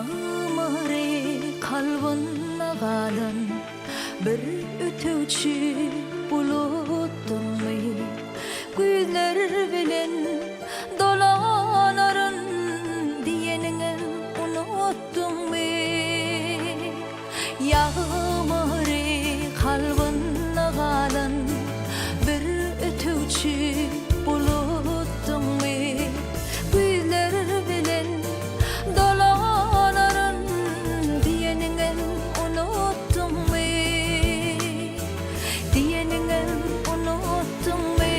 Yağmurı kalbına kalan bir ötücü buluttum mu? Güller bilen dolanarın diyenini unuttum mu? Yağmurı kalbına kalan bir ötücü buluttum mu? Güller bilen dolanarın diyenini unuttum mu? Diyenini unuttum mu?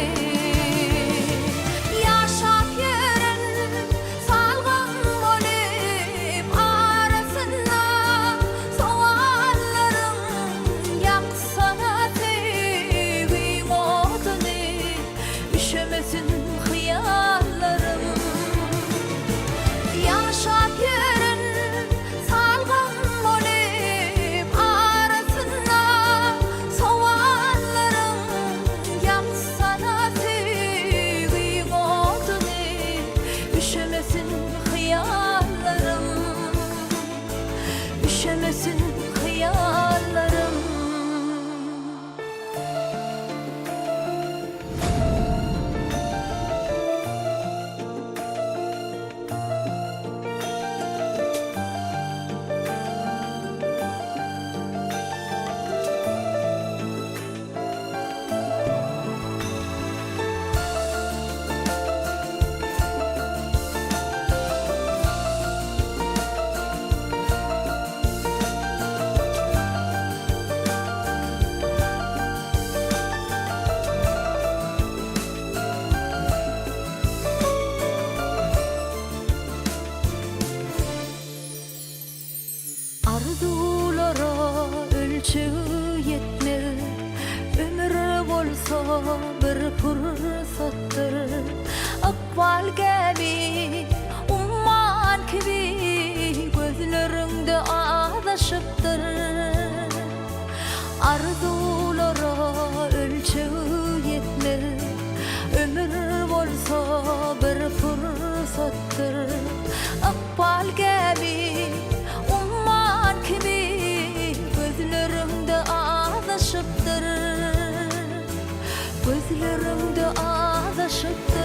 Yaşap yeren salgın olup arasında soğanlarım yaksana sevgi modunu üşümesin hıyallarım. Yaşap yeren salgın olup arasında soğanlarım yaksana sevgi modunu üşümesin hıyallarım. Üşümesin hıyallarım. Arzulara ölçü yetmez, ömür bolsa bir fırsattır. Akbal gibi, umman gibi gözlerinde adaşıptır. Arzulara ölçü yetmez, ömür bolsa bir fırsattır. Akbal gibi, umman gibi gözlerimde adaşıptır. Gözlerimde adaşıptır.